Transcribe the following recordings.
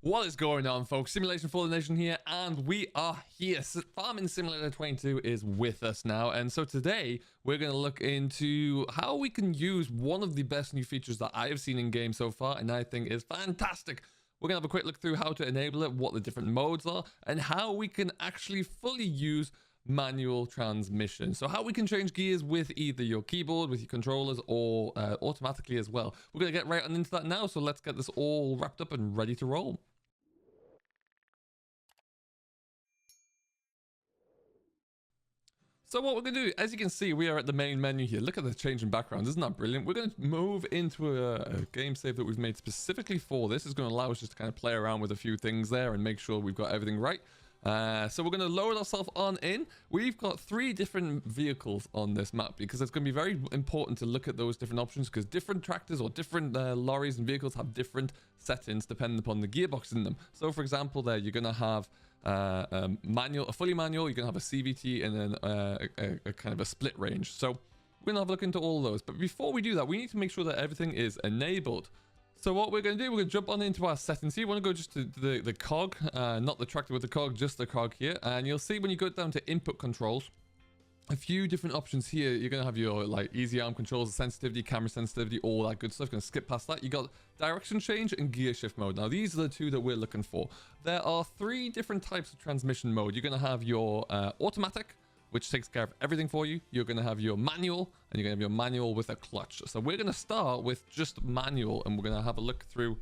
What is going on, folks? Simulation for the Nation here, and we are here. Farming Simulator 22 is with us now, and so today we're going to look into how we can use one of the best new features that I have seen in game so far, and I think is fantastic. We're going to have a quick look through how to enable it, what the different modes are, and how we can actually fully use manual transmission. So how we can change gears with either your keyboard, with your controllers, or automatically as well. We're going to get right on into that now, so let's get this all wrapped up and ready to roll. So what we're going to do, as you can see, we are at the main menu here. Look at the change in background. Isn't that brilliant? We're going to move into a game save that we've made specifically for this. It's going to allow us just to kind of play around with a few things there and make sure we've got everything right. So we're going to load ourselves on in. We've got 3 different vehicles on this map because it's going to be very important to look at those different options because different tractors or different lorries and vehicles have different settings depending upon the gearbox in them. So for example there, you're going to have a fully manual, you're going to have a CVT, and then a kind of a split range. So we're going to have a look into all of those. But before we do that, we need to make sure that everything is enabled. So what we're going to do, we're going to jump on into our settings here. You want to go just to the cog, not the tractor with the cog, just the cog here. And you'll see when you go down to input controls, a few different options here. You're going to have your like easy arm controls, sensitivity, camera sensitivity, all that good stuff. Going to skip past that. You got direction change and gear shift mode. Now these are the 2 that we're looking for. There are 3 different types of transmission mode. You're going to have your automatic, which takes care of everything for you. You're going to have your manual, and you're going to have your manual with a clutch. So we're going to start with just manual, and we're going to have a look through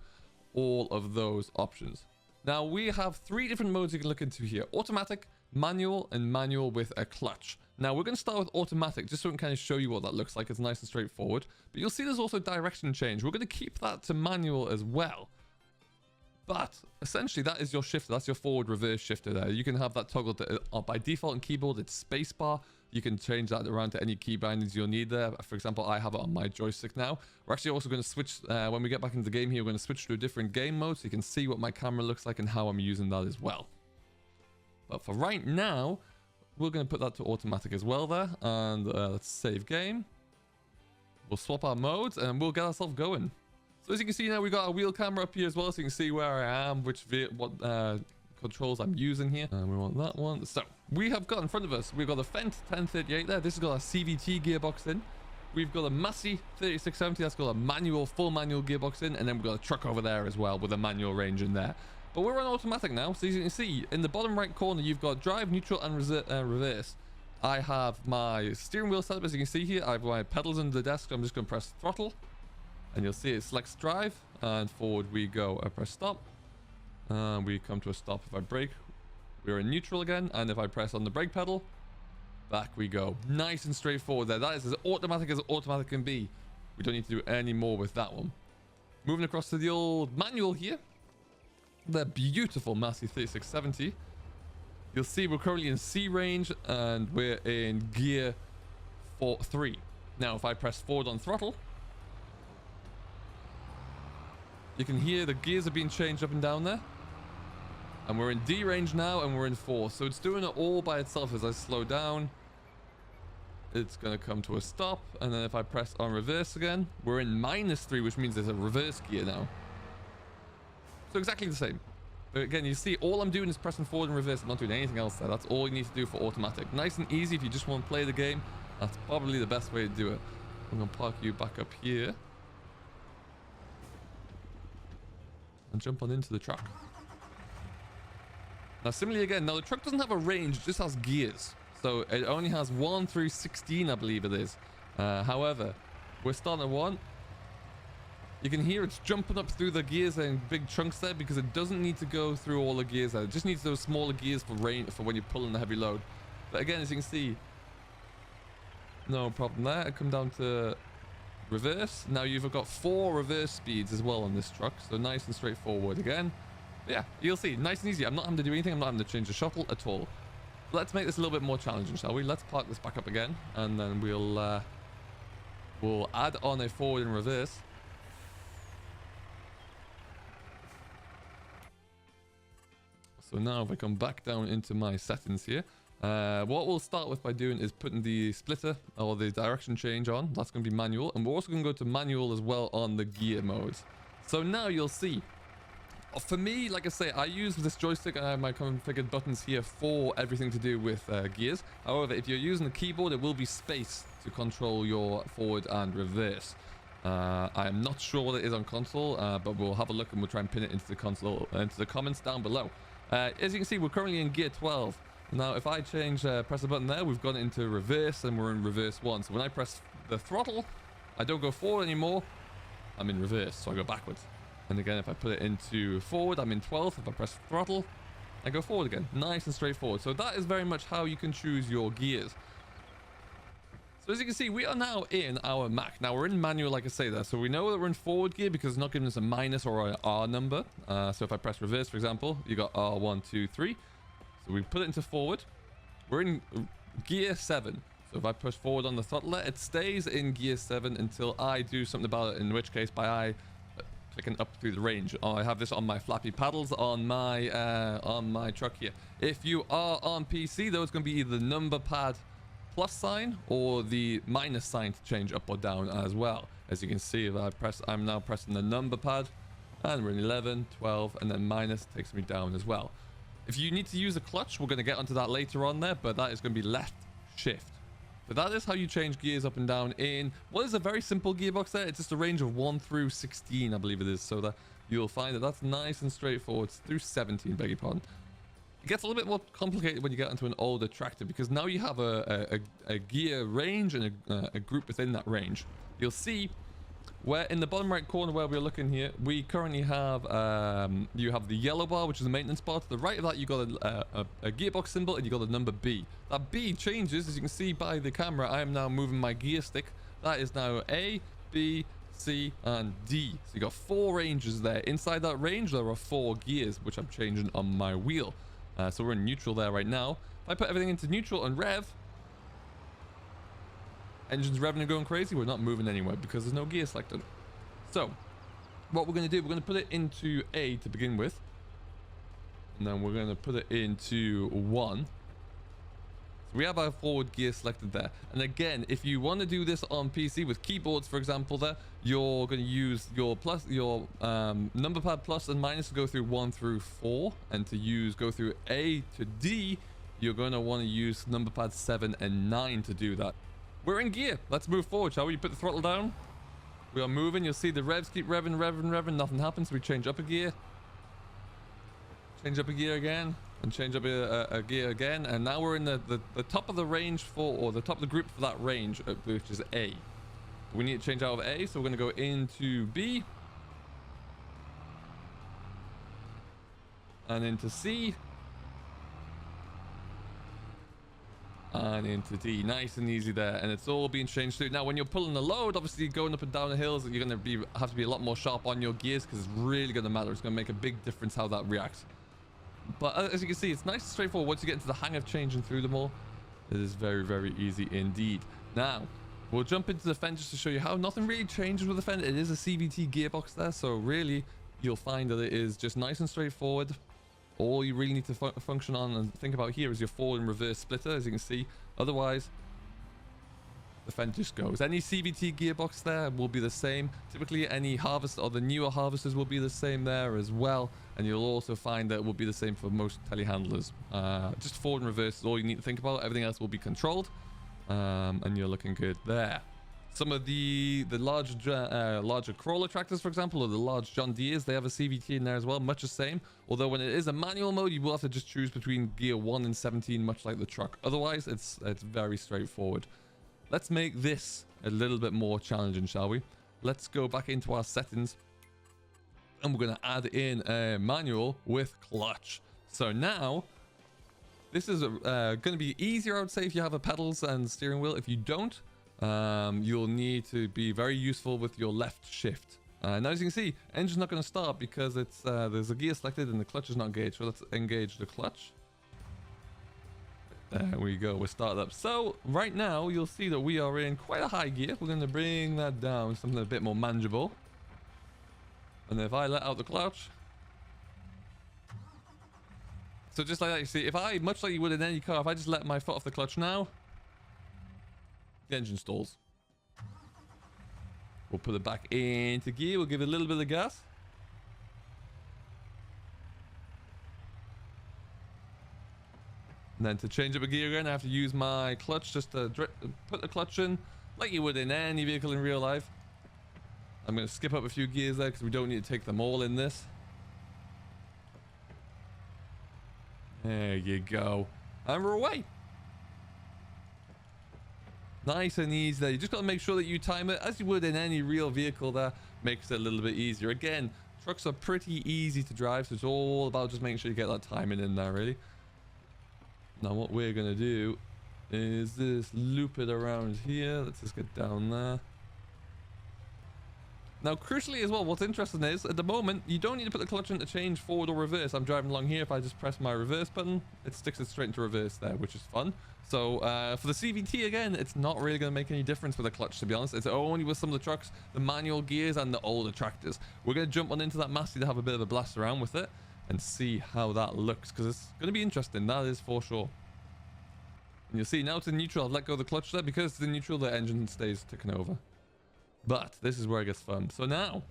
all of those options. Now we have 3 different modes you can look into here: automatic, manual, and manual with a clutch. Now we're going to start with automatic just so we can kind of show you what that looks like. It's nice and straightforward, but you'll see there's also direction change. We're going to keep that to manual as well, but essentially that is your shifter. That's your forward reverse shifter there. You can have that toggled by default in keyboard. It's spacebar. You can change that around to any key bindings you'll need there. For example, I have it on my joystick now. We're actually also going to switch when we get back into the game here. We're going to switch to a different game mode so you can see what my camera looks like and how I'm using that as well. But for right now, we're going to put that to automatic as well there, and let's save game. We'll swap our modes and we'll get ourselves going. So as you can see now, we've got our wheel camera up here as well, so you can see where I am, what controls I'm using here. And we want that one. So we have got in front of us, we've got a Fendt 1038 there. This has got a CVT gearbox in. We've got a Massey 3670, that's got a full manual gearbox in, and then we've got a truck over there as well with a manual range in there. But we're on automatic now, so as you can see, in the bottom right corner, you've got drive, neutral, and reverse. I have my steering wheel set up, as you can see here. I have my pedals under the desk, so I'm just going to press throttle. And you'll see it selects drive, and forward we go. I press stop, and we come to a stop. If I brake, we're in neutral again, and if I press on the brake pedal, back we go. Nice and straightforward there. That is as automatic can be. We don't need to do any more with that one. Moving across to the old manual here. The beautiful Massey 3670. You'll see we're currently in C range and we're in gear 3. Now if I press forward on throttle, you can hear the gears are being changed up and down there. And we're in D range now and we're in 4. So it's doing it all by itself. As I slow down, it's going to come to a stop. And then if I press on reverse again, we're in -3, which means there's a reverse gear now. So exactly the same. But again, you see all I'm doing is pressing forward and reverse. I'm not doing anything else there. That's all you need to do for automatic. Nice and easy if you just want to play the game. That's probably the best way to do it. I'm going to park you back up here. And jump on into the truck. Now similarly again, now the truck doesn't have a range, it just has gears. So it only has 1 through 16, I believe it is. However, we're starting at 1. You can hear it's jumping up through the gears and big chunks there because it doesn't need to go through all the gears there. It just needs those smaller gears for when you're pulling the heavy load. But again, as you can see, no problem there. I come down to reverse. Now you've got 4 reverse speeds as well on this truck. So nice and straightforward again. But yeah, you'll see, nice and easy. I'm not having to do anything. I'm not having to change the shuttle at all. Let's make this a little bit more challenging, shall we? Let's park this back up again. And then we'll add on a forward and reverse. So now if I come back down into my settings here, what we'll start with by doing is putting the splitter or the direction change on. That's going to be manual. And we're also going to go to manual as well on the gear modes. So now you'll see For me, like I say, I use this joystick and I have my configured buttons here for everything to do with gears. However, if you're using the keyboard, it will be space to control your forward and reverse. I am not sure what it is on console, but we'll have a look and we'll try and pin it into the console, into the comments down below. As you can see, we're currently in gear 12. Now, if I change, press the button there, we've gone into reverse and we're in reverse 1. So when I press the throttle, I don't go forward anymore. I'm in reverse, so I go backwards. And again, if I put it into forward, I'm in 12th. If I press throttle, I go forward again. Nice and straightforward. So that is very much how you can choose your gears. So as you can see, we are now in our Mac. Now we're in manual, like I say there. So we know that we're in forward gear because it's not giving us a minus or an R number. So if I press reverse, for example, you got R1, 2, 3. So we put it into forward. We're in gear 7. So if I push forward on the throttle, it stays in gear 7 until I do something about it, in which case by clicking up through the range. I have this on my flappy paddles on my truck here. If you are on PC, though, it's going to be either the number pad plus sign or the minus sign to change up or down as well. As you can see, if I press, I'm now pressing the number pad, and we're in 11, 12, and then minus takes me down as well. If you need to use a clutch, we're going to get onto that later on there, but that is going to be left shift. But that is how you change gears up and down in what is a very simple gearbox there. It's just a range of 1 through 16, I believe it is. So that you'll find that that's nice and straightforward. It's through 17, beg your pardon. It gets a little bit more complicated when you get into an older tractor because now you have a gear range and a group within that range. You'll see where in the bottom right corner where we're looking here, we currently have, you have the yellow bar, which is the maintenance bar. To the right of that, you got a gearbox symbol and you got the number B. That B changes, as you can see by the camera. I am now moving my gear stick. That is now A, B, C, and D. So you got 4 ranges there. Inside that range, there are 4 gears, which I'm changing on my wheel. So we're in neutral there right now. If I put everything into neutral and rev, engine's revving and going crazy, we're not moving anywhere because there's no gear selected. So what we're going to do, we're going to put it into A to begin with, and then we're going to put it into 1. So we have our forward gear selected there. And again, if you want to do this on PC with keyboards, for example, there you're going to use your number pad plus and minus to go through 1 through 4, and to go through A to D, you're going to want to use number pad 7 and 9 to do that. We're in gear. Let's move forward, shall we? Put the throttle down. We are moving. You'll see the revs keep revving, revving, revving. Nothing happens. We change up a gear. Change up a gear again. And change up a gear again. And now we're in the top of the range or the top of the group for that range, which is A. We need to change out of A, so we're going to go into B. And into C. And into D. Nice and easy there, and it's all being changed through. Now when you're pulling the load, obviously going up and down the hills, you're going to have to be a lot more sharp on your gears because it's really going to matter. It's going to make a big difference how that reacts. But as you can see, it's nice and straightforward. Once you get into the hang of changing through them all, it is very, very easy indeed. Now we'll jump into the Fender just to show you how nothing really changes with the Fender. It is a CVT gearbox there, so really you'll find that it is just nice and straightforward. All you really need to function on and think about here is your forward and reverse splitter, as you can see. Otherwise, the Fender just goes. Any CVT gearbox there will be the same. Typically, any harvester or the newer harvesters will be the same there as well. And you'll also find that it will be the same for most telehandlers. Just forward and reverse is all you need to think about. Everything else will be controlled. And you're looking good there. Some of the larger crawler tractors, for example, or the large John Deeres, they have a CVT in there as well, much the same. Although when it is a manual mode, you will have to just choose between gear 1 and 17, much like the truck. Otherwise, it's very straightforward. Let's make this a little bit more challenging, shall we? Let's go back into our settings, and we're going to add in a manual with clutch. So now, this is going to be easier, I would say, if you have a pedals and steering wheel. If you don't, you'll need to be very useful with your left shift. Now as you can see, engine's not going to start because it's there's a gear selected and the clutch is not engaged. So let's engage the clutch. There we go, we're started up. So right now you'll see that we are in quite a high gear. We're going to bring that down, something a bit more manageable. And if I let out the clutch, so just like that, you see, if I, much like you would in any car, if I just let my foot off the clutch now, the engine stalls. We'll put it back into gear. We'll give it a little bit of gas. And then to change up a gear again, I have to use my clutch just to put the clutch in like you would in any vehicle in real life. I'm going to skip up a few gears there because we don't need to take them all in this. There you go. And we're away. Nice and easy there. You just got to make sure that you time it as you would in any real vehicle there. Makes it a little bit easier. Again, trucks are pretty easy to drive, so it's all about just making sure you get that timing in there, really. Now what we're going to do is this loop it around here. Let's just get down there. Now crucially as well, what's interesting is at the moment you don't need to put the clutch in to change forward or reverse. I'm driving along here. If I just press my reverse button, it sticks it straight into reverse there, which is fun. So for the CVT again, it's not really going to make any difference with the clutch, to be honest. It's only with some of the trucks, the manual gears and the older tractors. We're going to jump on into that Massey to have a bit of a blast around with it and see how that looks, because it's going to be interesting, that is for sure. And you'll see now it's in neutral. I've let go of the clutch there because it's in neutral, the engine stays ticking over. But this is where it gets fun. So now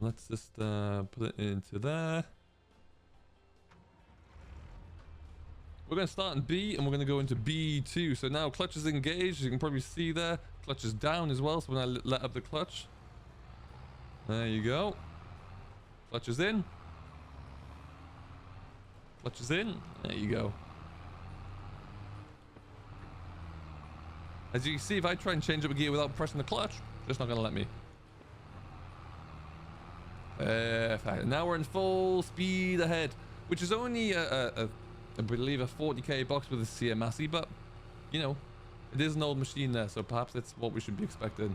let's just put it into there. We're going to start in B and we're going to go into B2. So now clutch is engaged, as you can probably see there. Clutch is down as well, so when I let up the clutch, there you go. Clutch is in. Clutch is in. There you go. As you can see, if I try and change up a gear without pressing the clutch, just not going to let me. Now we're in full speed ahead, which is only I believe a 40k box with a CM Massey, but you know, it is an old machine there, so perhaps that's what we should be expecting.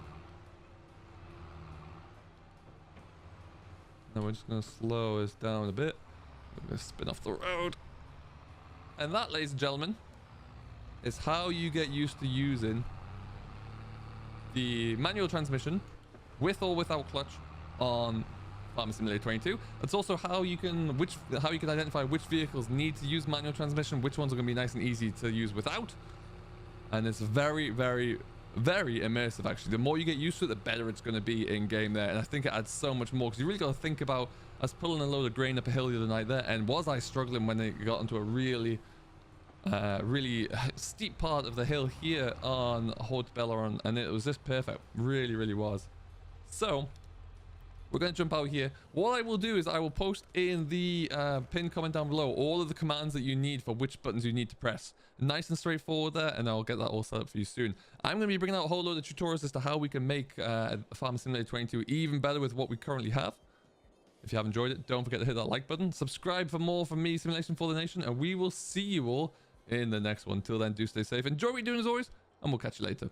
Now we're just going to slow us down a bit. We're going to spin off the road. And that, ladies and gentlemen, is how you get used to using the manual transmission with or without clutch on Farming Simulator 22. It's also how you can identify which vehicles need to use manual transmission, which ones are going to be nice and easy to use without. And it's very, very, very immersive, actually. The more you get used to it, the better it's going to be in game there. And I think it adds so much more, because you really got to think about, I was pulling a load of grain up a hill the other night there, and was I struggling when they got into a really steep part of the hill here on Haute Belleron, and it was just perfect. Really, really was. So we're going to jump out here. What I will do is I will post in the pinned comment down below all of the commands that you need for which buttons you need to press. Nice and straightforward there, and I'll get that all set up for you soon. I'm going to be bringing out a whole load of tutorials as to how we can make Farming Simulator 22 even better with what we currently have. If you have enjoyed it, don't forget to hit that like button. Subscribe for more from me, Simulation for the Nation, and we will see you all in the next one. Till then, do stay safe. Enjoy what you're doing as always, and we'll catch you later.